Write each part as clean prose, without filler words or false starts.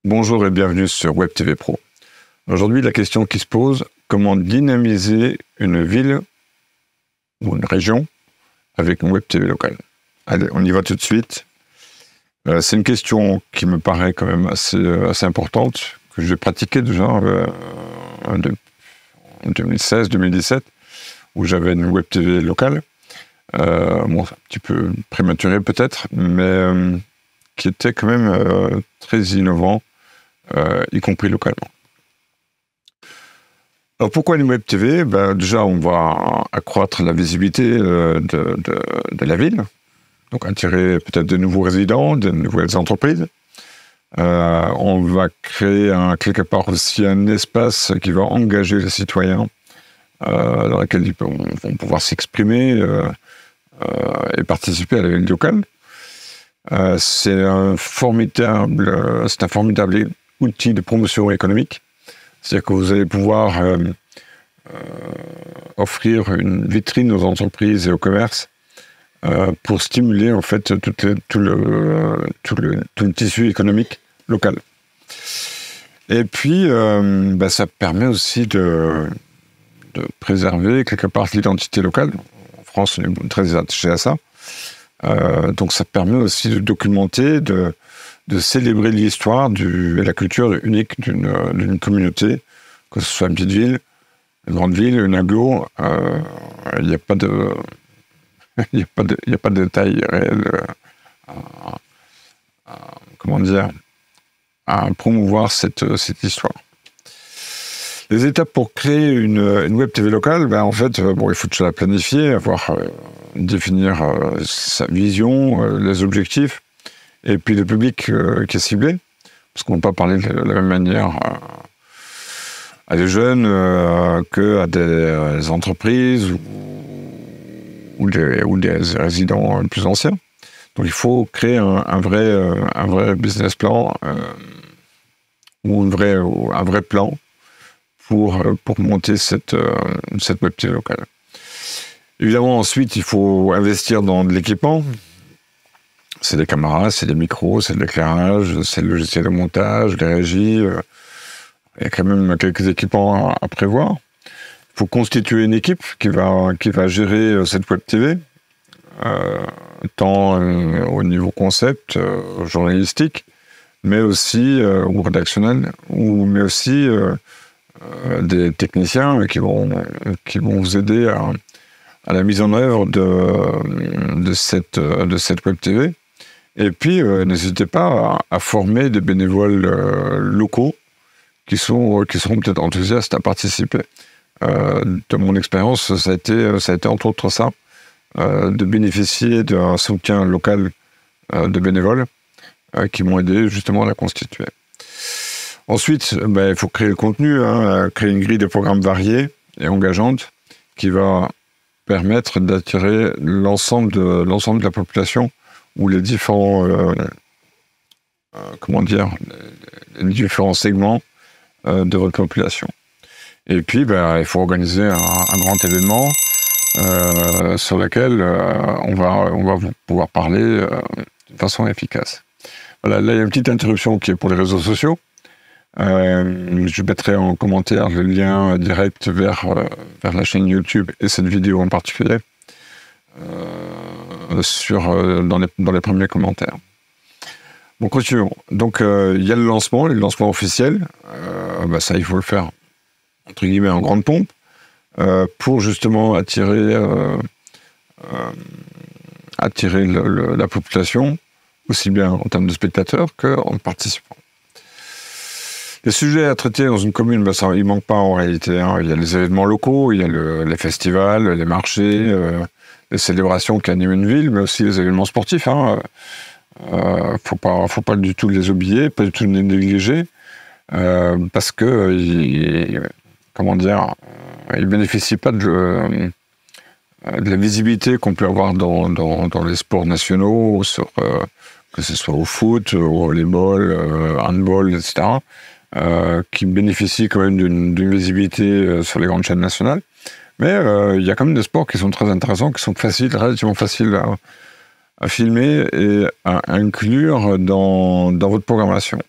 Bonjour et bienvenue sur Web TV Pro. Aujourd'hui, la question qui se pose, comment dynamiser une ville ou une région avec une Web TV locale? Allez, on y va tout de suite. C'est une question qui me paraît quand même assez importante, que j'ai pratiquée déjà en 2016-2017, où j'avais une Web TV locale. Bon, un petit peu prématuré peut-être, mais qui était quand même très innovant, y compris localement. Alors pourquoi une Web TV? Déjà, on va accroître la visibilité de la ville, donc attirer peut-être de nouveaux résidents, de nouvelles entreprises. On va créer quelque part aussi un espace qui va engager les citoyens, dans lequel ils vont pouvoir s'exprimer et participer à la vie locale. C'est un formidable outil de promotion économique. C'est-à-dire que vous allez pouvoir offrir une vitrine aux entreprises et au commerce pour stimuler en fait tout le tissu économique local. Et puis, ça permet aussi de préserver quelque part l'identité locale. En France, on est très attaché à ça. Donc ça permet aussi de documenter, de célébrer l'histoire et la culture unique d'une communauté, que ce soit une petite ville, une grande ville, une aglo. Il n'y a pas de détail réel à promouvoir cette histoire. Les étapes pour créer une Web TV locale, en fait, il faut déjà la planifier, définir sa vision, les objectifs, et puis le public qui est ciblé, parce qu'on ne peut pas parler de la même manière à des jeunes qu'à des entreprises ou des résidents plus anciens. Donc il faut créer un vrai business plan ou un vrai plan pour monter cette Web TV locale. Évidemment, ensuite, il faut investir dans de l'équipement. C'est des caméras, c'est des micros, c'est de l'éclairage, c'est le logiciel de montage, les régies. Il y a quand même quelques équipements à prévoir. Il faut constituer une équipe qui va gérer cette Web TV, tant au niveau concept, journalistique, mais aussi ou rédactionnel, mais aussi des techniciens qui vont vous aider à la mise en œuvre de cette Web TV. Et puis, n'hésitez pas à former des bénévoles locaux qui seront peut-être enthousiastes à participer. De mon expérience, ça a été entre autres ça, de bénéficier d'un soutien local de bénévoles qui m'ont aidé justement à la constituer. Ensuite, il faut créer le contenu, créer une grille de programmes variée et engageante qui va permettre d'attirer l'ensemble de la population ou les différents les différents segments de votre population. Et puis, il faut organiser un grand événement sur lequel on va pouvoir parler de façon efficace. Voilà, là, il y a une petite interruption qui est pour les réseaux sociaux. Je mettrai en commentaire le lien direct vers la chaîne YouTube et cette vidéo en particulier dans les premiers commentaires. Bon, continuons. Donc, il y a le lancement officiel. Ça, il faut le faire, entre guillemets, en grande pompe, pour justement attirer la population, aussi bien en termes de spectateurs qu'en participants. Les sujets à traiter dans une commune, il ne manque pas en réalité. Il y a les événements locaux, il y a les festivals, les marchés, les célébrations qui animent une ville, mais aussi les événements sportifs. Faut pas du tout les oublier, pas du tout les négliger, parce que ils bénéficient pas de la visibilité qu'on peut avoir dans les sports nationaux, que ce soit au foot, au volleyball, handball, etc., qui bénéficient quand même d'une visibilité sur les grandes chaînes nationales. Mais il y a quand même des sports qui sont très intéressants, qui sont relativement faciles à filmer et à inclure dans votre programmation.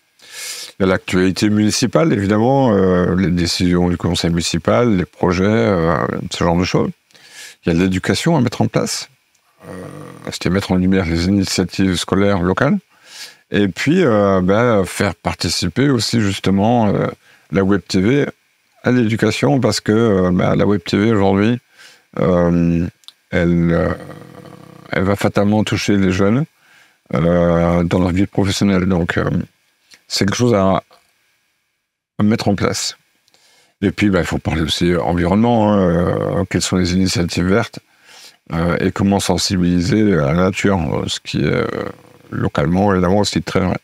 Il y a l'actualité municipale, évidemment, les décisions du conseil municipal, les projets, ce genre de choses. Il y a de l'éducation à mettre en place, c'est-à-dire mettre en lumière les initiatives scolaires locales. Et puis, faire participer aussi, justement, la Web TV à l'éducation, parce que la Web TV, aujourd'hui, elle va fatalement toucher les jeunes dans leur vie professionnelle. Donc, c'est quelque chose à mettre en place. Et puis, il faut parler aussi environnement, quelles sont les initiatives vertes, et comment sensibiliser à la nature, ce qui est localement, évidemment, aussi très vrai.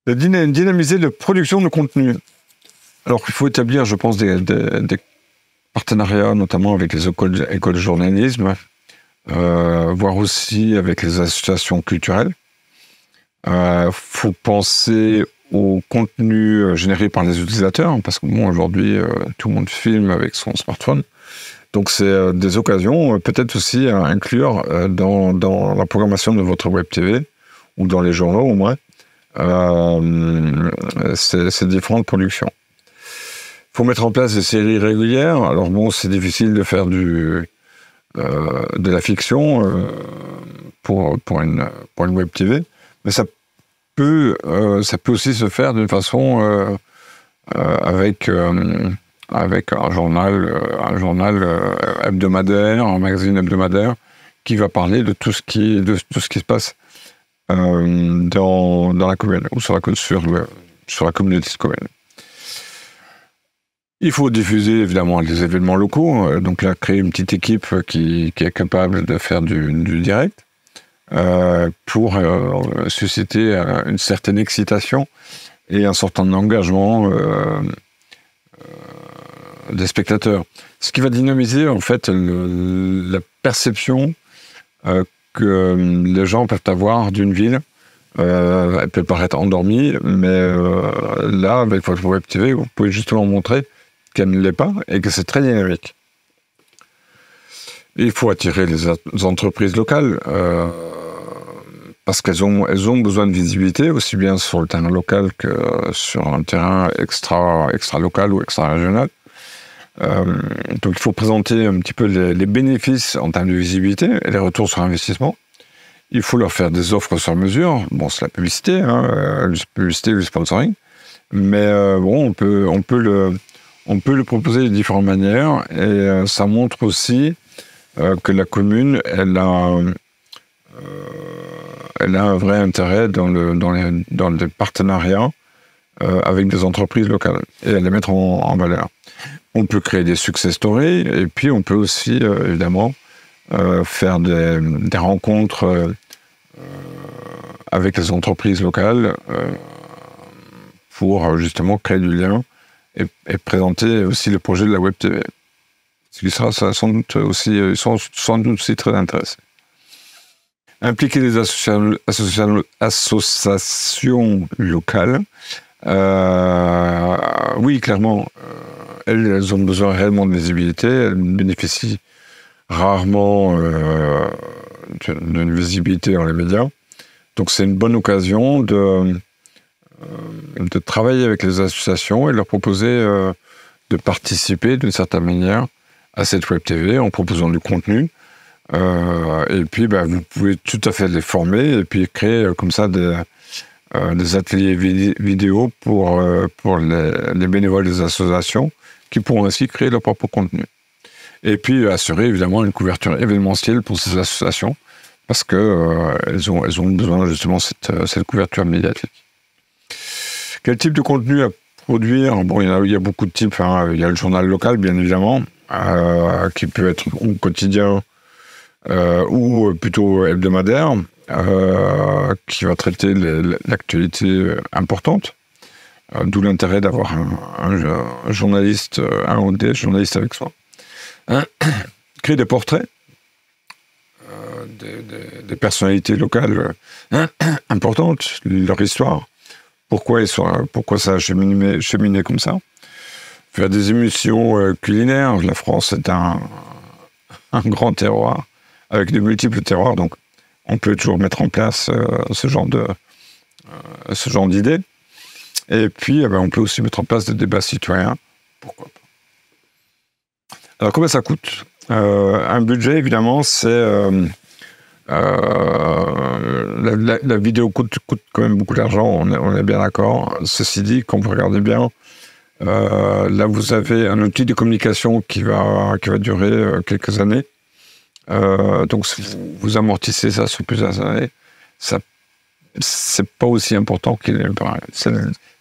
Dynamiser la production de contenu. Alors, il faut établir, je pense, des partenariats, notamment avec les écoles de journalisme, voire aussi avec les associations culturelles. Faut penser au contenu généré par les utilisateurs, parce que aujourd'hui, tout le monde filme avec son smartphone. Donc, c'est des occasions, peut-être aussi à inclure dans la programmation de votre Web TV, ou dans les journaux au moins, ces différentes productions. Il faut mettre en place des séries régulières. Alors bon, c'est difficile de faire de la fiction pour une Web TV, mais ça peut aussi se faire d'une façon avec un journal hebdomadaire, un magazine hebdomadaire qui va parler de tout ce qui se passe dans la commune ou sur la communauté de commune. Il faut diffuser évidemment les événements locaux, donc là créer une petite équipe qui est capable de faire du direct pour susciter une certaine excitation et un certain engagement des spectateurs. Ce qui va dynamiser en fait la perception que les gens peuvent avoir d'une ville. Elle peut paraître endormie, mais là, avec votre Web TV, vous pouvez justement montrer qu'elle ne l'est pas et que c'est très dynamique. Il faut attirer les entreprises locales parce qu'elles ont besoin de visibilité, aussi bien sur le terrain local que sur un terrain extra-local ou extra-régional. Donc il faut présenter un petit peu les bénéfices en termes de visibilité et les retours sur investissement. Il faut leur faire des offres sur mesure. Bon, c'est la publicité, le sponsoring. Mais on peut le proposer de différentes manières. Et ça montre aussi que la commune, elle a un vrai intérêt dans les partenariats avec des entreprises locales et à les mettre en valeur. On peut créer des success stories et puis on peut aussi, évidemment, faire des rencontres avec les entreprises locales pour justement créer du lien et présenter aussi le projet de la Web TV. Ce qui sera sans doute aussi très intéressés. Impliquer les associations locales. Oui, clairement, elles ont besoin réellement de visibilité. Elles bénéficient rarement d'une visibilité dans les médias. Donc c'est une bonne occasion de travailler avec les associations et leur proposer de participer d'une certaine manière à cette Web TV en proposant du contenu. Et puis vous pouvez tout à fait les former et puis créer comme ça des ateliers vidéo pour les bénévoles des associations qui pourront ainsi créer leur propre contenu. Et puis assurer évidemment une couverture événementielle pour ces associations parce qu'elles ont besoin justement de cette couverture médiatique. Quel type de contenu à produire? Bon, il y a beaucoup de types. Il y a le journal local, bien évidemment, qui peut être ou quotidien ou plutôt hebdomadaire, qui va traiter l'actualité importante. D'où l'intérêt d'avoir un journaliste, un ou des journalistes avec soi. Créer des portraits des personnalités locales importantes, leur histoire, pourquoi ça a cheminé comme ça. Faire des émissions culinaires. La France est un grand terroir, avec de multiples terroirs, donc on peut toujours mettre en place ce genre ce genre d'idées. Et puis, on peut aussi mettre en place des débats citoyens. Pourquoi pas. Alors, combien ça coûte ? Un budget, évidemment, c'est... la vidéo coûte quand même beaucoup d'argent, on est bien d'accord. Ceci dit, quand vous regardez bien, là, vous avez un outil de communication qui va durer quelques années. Donc, si vous amortissez ça sur plusieurs années, ça, c'est pas aussi important qu'il est.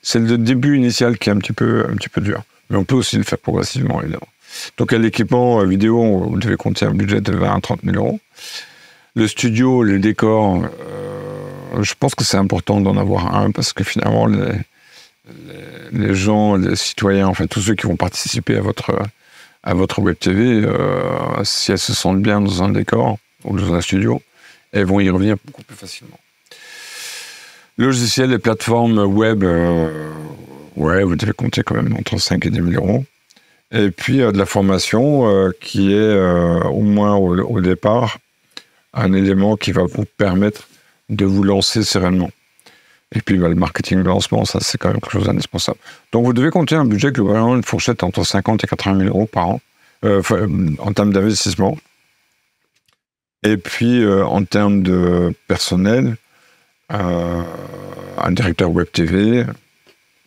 C'est le début initial qui est un petit peu dur. Mais on peut aussi le faire progressivement, évidemment. Donc, à l'équipement vidéo, vous devez compter un budget de 20 à 30 000 euros. Le studio, les décors, je pense que c'est important d'en avoir un parce que finalement, les gens, les citoyens, enfin tous ceux qui vont participer à votre web TV, si elles se sentent bien dans un décor ou dans un studio, elles vont y revenir beaucoup plus facilement. Logiciels et plateformes web, vous devez compter quand même entre 5 et 10 000 euros. Et puis de la formation qui est au moins au départ un élément qui va vous permettre de vous lancer sereinement. Et puis le marketing de lancement, ça c'est quand même quelque chose d'indispensable. Donc vous devez compter un budget globalement, une fourchette entre 50 et 80 000 euros par an, en termes d'investissement. Et puis en termes de personnel, un directeur web TV,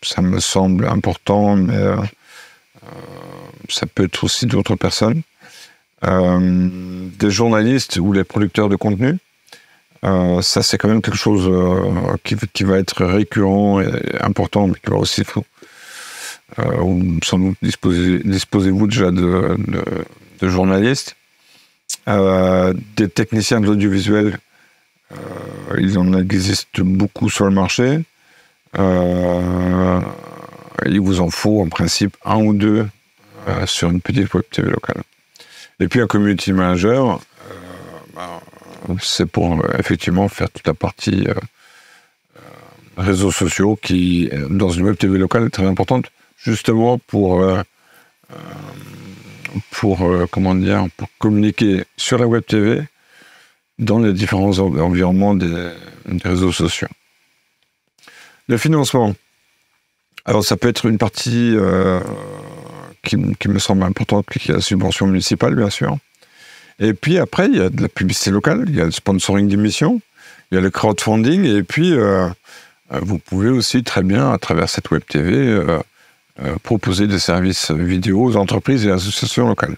ça me semble important, mais ça peut être aussi d'autres personnes. Des journalistes ou les producteurs de contenu, ça c'est quand même quelque chose qui va être récurrent et important, mais qui va aussi sans doute disposez-vous déjà de journalistes. Des techniciens de l'audiovisuel, il en existe beaucoup sur le marché. Il vous en faut en principe un ou deux sur une petite web TV locale. Et puis un community manager, c'est pour effectivement faire toute la partie réseaux sociaux qui, dans une web TV locale, est très importante, justement pour communiquer sur la web TV dans les différents environnements des réseaux sociaux. Le financement. Alors ça peut être une partie qui me semble importante, qui est la subvention municipale, bien sûr. Et puis après, il y a de la publicité locale, il y a le sponsoring d'émissions, il y a le crowdfunding, et puis vous pouvez aussi très bien, à travers cette web TV, proposer des services vidéo aux entreprises et associations locales.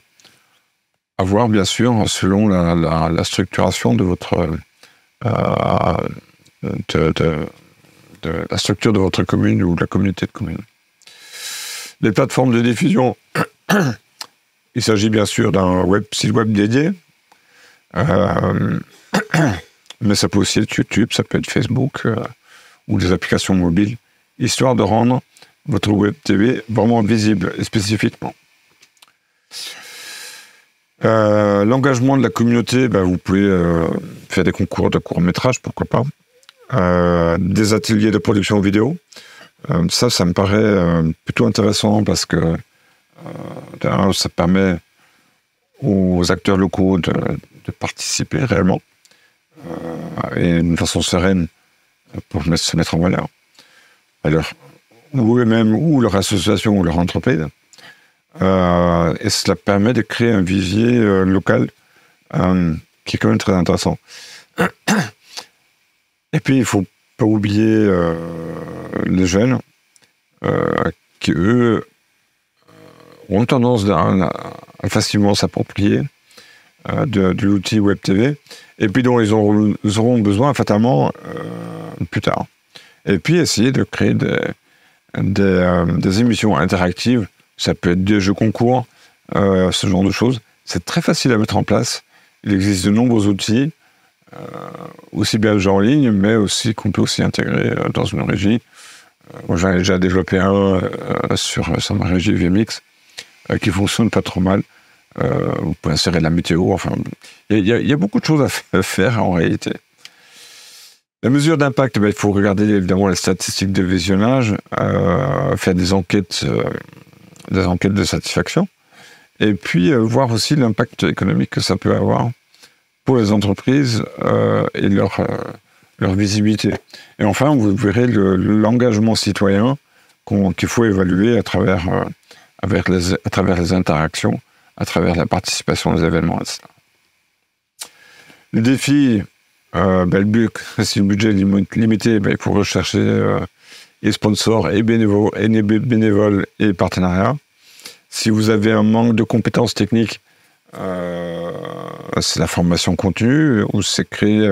À voir, bien sûr, selon la structuration de votre la structure de votre commune ou de la communauté de communes. Les plateformes de diffusion, il s'agit bien sûr d'un site web dédié, mais ça peut aussi être YouTube, ça peut être Facebook ou des applications mobiles, histoire de rendre votre web TV vraiment visible et spécifiquement. L'engagement de la communauté, vous pouvez faire des concours de court-métrage, pourquoi pas. Des ateliers de production vidéo. Ça me paraît plutôt intéressant parce que ça permet aux acteurs locaux de participer réellement et d'une façon sereine pour se mettre en valeur. Alors, ou eux-mêmes, ou leur association, ou leur entreprise. Et cela permet de créer un vivier local qui est quand même très intéressant. Et puis, il ne faut pas oublier les jeunes qui, eux, ont tendance à facilement s'approprier de l'outil Web TV, et puis dont ils auront besoin fatalement plus tard. Et puis, essayer de créer des émissions interactives. Ça peut être des jeux concours, ce genre de choses. C'est très facile à mettre en place. Il existe de nombreux outils, aussi bien en ligne, mais aussi qu'on peut aussi intégrer dans une régie. Moi, j'en ai déjà développé un sur ma régie VMix qui fonctionne pas trop mal. Vous pouvez insérer de la météo. Enfin, il y a beaucoup de choses à faire en réalité. La mesure d'impact, il faut regarder évidemment les statistiques de visionnage, faire des enquêtes de satisfaction, et puis voir aussi l'impact économique que ça peut avoir pour les entreprises et leur visibilité. Et enfin, vous verrez l'engagement citoyen qu'il faut évaluer à travers les interactions, à travers la participation aux événements, etc. Le défi, si le budget est limité, il faut rechercher et sponsors, et bénévoles et partenariats. Si vous avez un manque de compétences techniques, c'est la formation continue ou c'est créer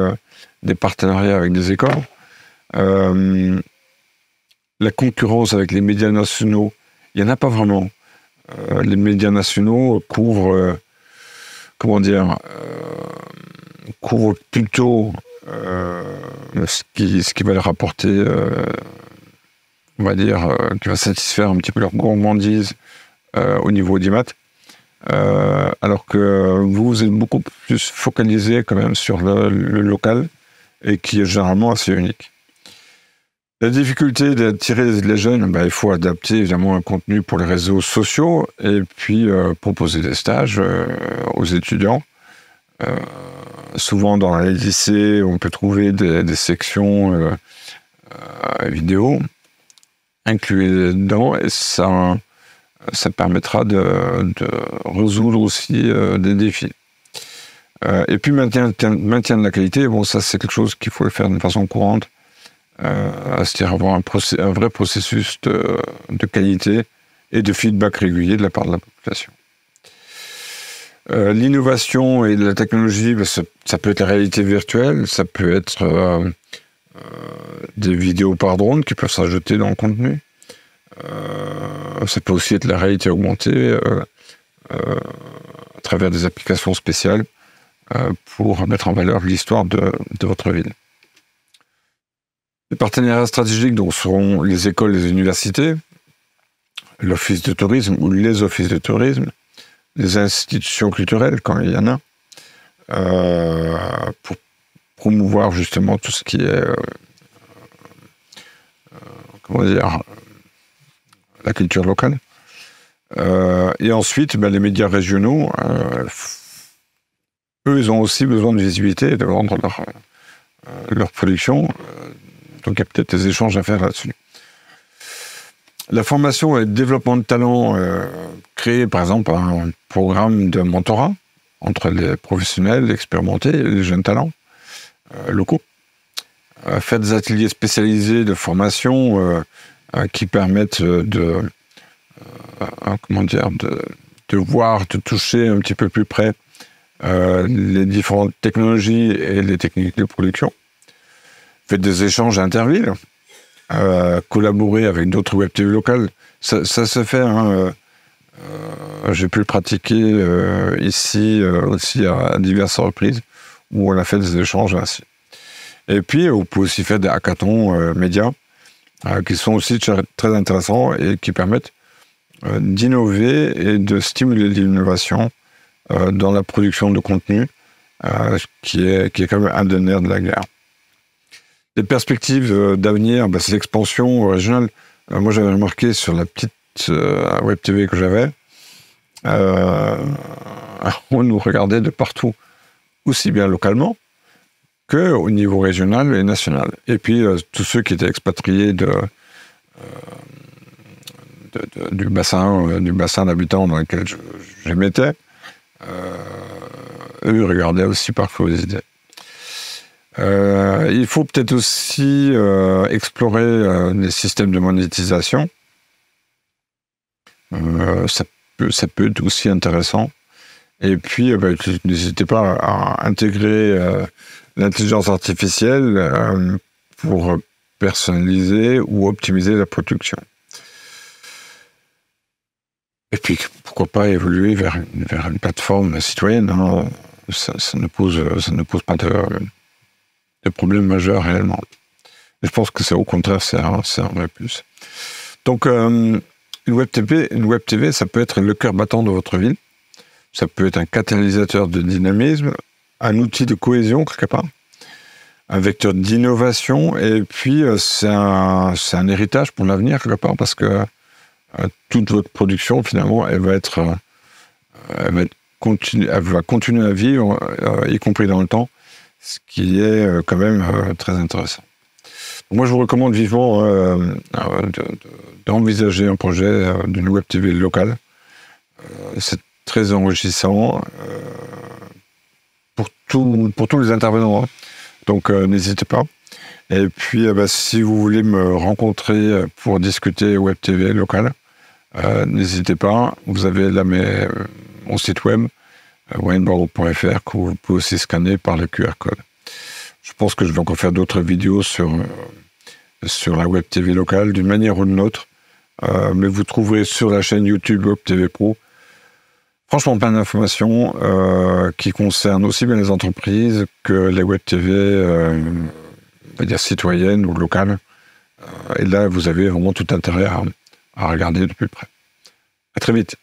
des partenariats avec des écoles. La concurrence avec les médias nationaux, il n'y en a pas vraiment. Les médias nationaux couvrent, couvrent plutôt ce qui va leur apporter, on va dire, qui va satisfaire un petit peu leur gourmandise au niveau d'IMAT. Alors que vous êtes beaucoup plus focalisé quand même sur le local et qui est généralement assez unique. La difficulté d'attirer les jeunes, il faut adapter évidemment un contenu pour les réseaux sociaux et puis proposer des stages aux étudiants. Souvent dans les lycées, on peut trouver des sections vidéo incluses dedans et ça permettra de résoudre aussi des défis. Et puis maintien de la qualité, ça c'est quelque chose qu'il faut faire de façon courante, c'est-à-dire avoir un vrai processus de qualité et de feedback régulier de la part de la population. L'innovation et la technologie, ça peut être la réalité virtuelle, ça peut être des vidéos par drone qui peuvent s'ajouter dans le contenu. Ça peut aussi être la réalité augmentée à travers des applications spéciales pour mettre en valeur l'histoire de votre ville. Les partenariats stratégiques seront les écoles, les universités, l'office de tourisme ou les offices de tourisme, les institutions culturelles quand il y en a, pour promouvoir justement tout ce qui est la culture locale. Et ensuite, les médias régionaux, eux, ils ont aussi besoin de visibilité et de vendre leur production. Donc, il y a peut-être des échanges à faire là-dessus. La formation et le développement de talents, créer par exemple un programme de mentorat entre les professionnels expérimentés et les jeunes talents locaux. Faire des ateliers spécialisés de formation qui permettent de voir, de toucher un petit peu plus près les différentes technologies et les techniques de production. Faites des échanges intervilles, collaborer avec d'autres web TV locales. Ça se fait. J'ai pu le pratiquer ici aussi à diverses reprises où on a fait des échanges ainsi. Et puis, vous pouvez aussi faire des hackathons médias qui sont aussi très intéressants et qui permettent d'innover et de stimuler l'innovation dans la production de contenu, qui est quand même un des nerfs de la guerre. Les perspectives d'avenir, c'est l'expansion régionale. Moi, j'avais remarqué sur la petite web TV que j'avais, on nous regardait de partout, aussi bien localement qu'au niveau régional et national. Et puis, tous ceux qui étaient expatriés du bassin d'habitants dans lequel je m'étais, eux regardaient aussi par curiosité. Il faut peut-être aussi explorer les systèmes de monétisation. Ça peut être aussi intéressant. Et puis, n'hésitez pas à intégrer l'intelligence artificielle pour personnaliser ou optimiser la production. Et puis, pourquoi pas évoluer vers une plateforme citoyenne, hein. Ça ne pose pas de problème majeur réellement. Et je pense que c'est au contraire, c'est un vrai plus. Donc, une web TV, ça peut être le cœur battant de votre ville. Ça peut être un catalyseur de dynamisme, un outil de cohésion quelque part, un vecteur d'innovation, et puis c'est un héritage pour l'avenir quelque part, parce que toute votre production finalement, elle va continuer à vivre, y compris dans le temps, ce qui est quand même très intéressant. Donc moi, je vous recommande vivement d'envisager un projet d'une web TV locale. C'est très enrichissant pour tous les intervenants. Hein. Donc n'hésitez pas. Et puis, si vous voulez me rencontrer pour discuter web TV locale, n'hésitez pas. Vous avez là mon site web, wineboard.fr, que vous pouvez aussi scanner par le QR code. Je pense que je vais encore faire d'autres vidéos sur la web TV locale, d'une manière ou d'une autre. Mais vous trouverez sur la chaîne YouTube Web TV Pro, franchement, plein d'informations qui concernent aussi bien les entreprises que les web TV, on va dire citoyennes ou locales. Et là, vous avez vraiment tout intérêt à regarder de plus près. À très vite.